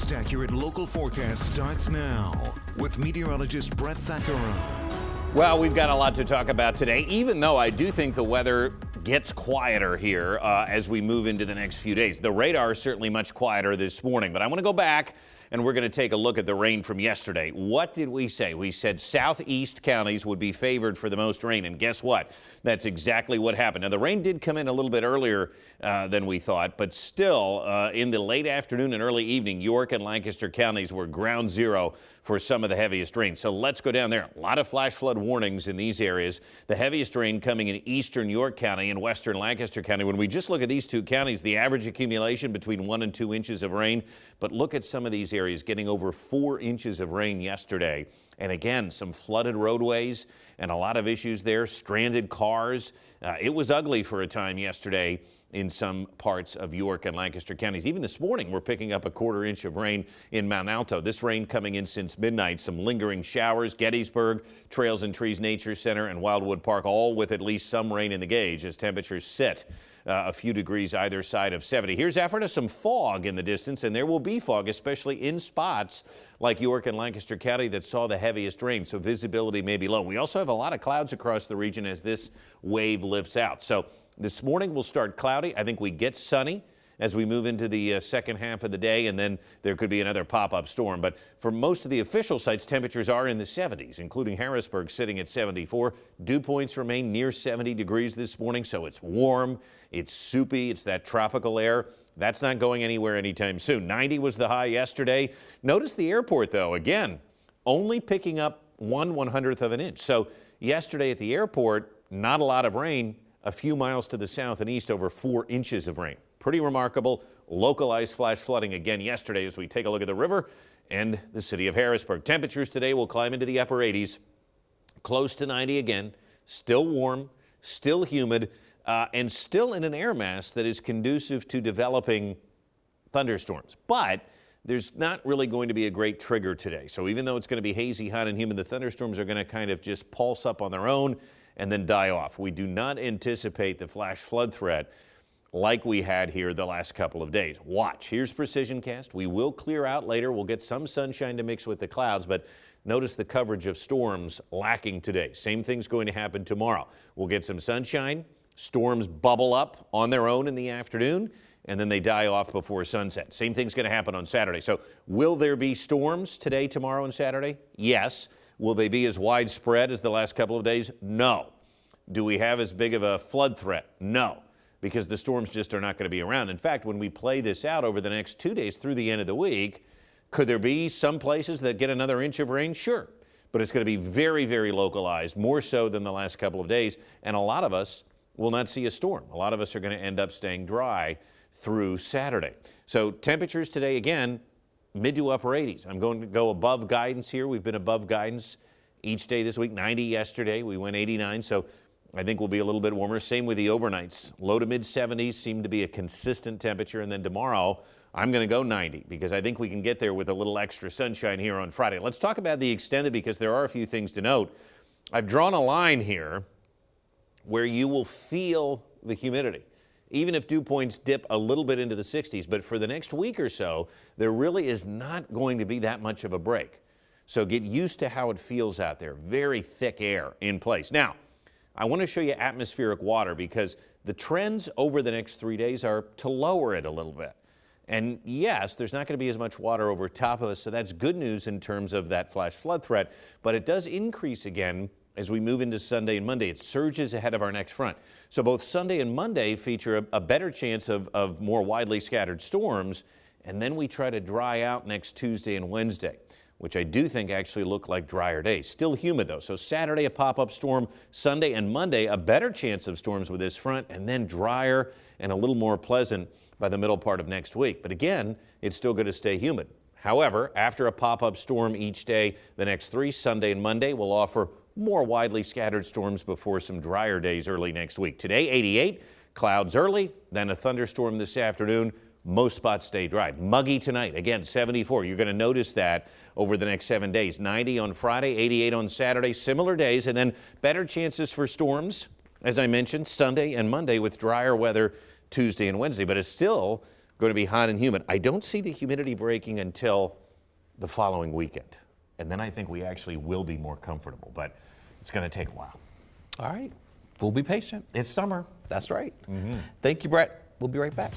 most accurate local forecast starts now with meteorologist Brett Thackeray. Well, we've got a lot to talk about today, even though I do think the weather gets quieter here as we move into the next few days. The radar is certainly much quieter this morning, but I want to go back and we're going to take a look at the rain from yesterday. What did we say? We said southeast counties would be favored for the most rain, and guess what? That's exactly what happened. Now, the rain did come in a little bit earlier than we thought, but still in the late afternoon and early evening, York and Lancaster counties were ground zero for some of the heaviest rain. So let's go down there. A lot of flash flood warnings in these areas. The heaviest rain coming in eastern York County and western Lancaster County. When we just look at these two counties, the average accumulation between 1 and 2 inches of rain. But look at some of these areas getting over 4 inches of rain yesterday. And again, some flooded roadways and a lot of issues there, stranded cars. It was ugly for a time yesterday in some parts of York and Lancaster counties. Even this morning, we're picking up a 1/4 inch of rain in Mount Alto. This rain coming in since midnight. Some lingering showers. Gettysburg, Trails and Trees Nature Center, and Wildwood Park, all with at least some rain in the gauge as temperatures sit a few degrees either side of 70. Here's effort of some fog in the distance, and there will be fog, especially in spots like York and Lancaster County that saw the heaviest rain, so visibility may be low. We also have a lot of clouds across the region as this wave lifts out. So this morning will start cloudy. I think we get sunny as we move into the second half of the day, and then there could be another pop-up storm. But for most of the official sites, temperatures are in the 70s, including Harrisburg sitting at 74. Dew points remain near 70 degrees this morning, so it's warm, it's soupy, it's that tropical air. That's not going anywhere anytime soon. 90 was the high yesterday. Notice the airport, though, again, only picking up 1/100th of an inch. So yesterday at the airport, not a lot of rain. A few miles to the south and east, over 4 inches of rain. Pretty remarkable. Localized flash flooding again yesterday as we take a look at the river and the city of Harrisburg. Temperatures today will climb into the upper 80s, close to 90 again. Still warm, still humid, and still in an air mass that is conducive to developing thunderstorms. But there's not really going to be a great trigger today. So even though it's going to be hazy, hot, and humid, the thunderstorms are going to kind of just pulse up on their own and then die off. We do not anticipate the flash flood threat like we had here the last couple of days. Watch. Here's Precision Cast. We will clear out later. We'll get some sunshine to mix with the clouds, but notice the coverage of storms lacking today. Same thing's going to happen tomorrow. We'll get some sunshine. Storms bubble up on their own in the afternoon, and then they die off before sunset. Same thing's going to happen on Saturday. So will there be storms today, tomorrow, and Saturday? Yes. Will they be as widespread as the last couple of days? No. Do we have as big of a flood threat? No, because the storms just are not going to be around. In fact, when we play this out over the next 2 days through the end of the week, could there be some places that get another inch of rain? Sure. But it's going to be very, very localized, more so than the last couple of days. And a lot of us will not see a storm. A lot of us are going to end up staying dry through Saturday. So temperatures today, again, mid to upper 80s. I'm going to go above guidance here. We've been above guidance each day this week. 90 yesterday. We went 89. So I think we'll be a little bit warmer. Same with the overnights. Low to mid 70s seem to be a consistent temperature. And then tomorrow, I'm going to go 90 because I think we can get there with a little extra sunshine here on Friday. Let's talk about the extended because there are a few things to note. I've drawn a line here where you will feel the humidity, even if dew points dip a little bit into the 60s. But for the next week or so, there really is not going to be that much of a break. So get used to how it feels out there. Very thick air in place. Now, I want to show you atmospheric water because the trends over the next 3 days are to lower it a little bit. And yes, there's not going to be as much water over top of us, so that's good news in terms of that flash flood threat. But it does increase again as we move into Sunday and Monday. It surges ahead of our next front. So both Sunday and Monday feature a better chance of more widely scattered storms, and then we try to dry out next Tuesday and Wednesday, which I do think actually look like drier days. Still humid, though. So Saturday, a pop-up storm. Sunday and Monday, a better chance of storms with this front, and then drier and a little more pleasant by the middle part of next week. But again, it's still going to stay humid. However, after a pop-up storm each day, the next 3, Sunday and Monday, will offer more widely scattered storms before some drier days early next week. Today, 88, clouds early, then a thunderstorm this afternoon. Most spots stay dry. Muggy tonight. Again, 74. You're going to notice that over the next 7 days. 90 on Friday, 88 on Saturday. Similar days, and then better chances for storms, as I mentioned, Sunday and Monday with drier weather Tuesday and Wednesday. But it's still going to be hot and humid. I don't see the humidity breaking until the following weekend. And then I think we actually will be more comfortable, but it's going to take a while. All right. We'll be patient. It's summer. That's right. Thank you, Brett. We'll be right back.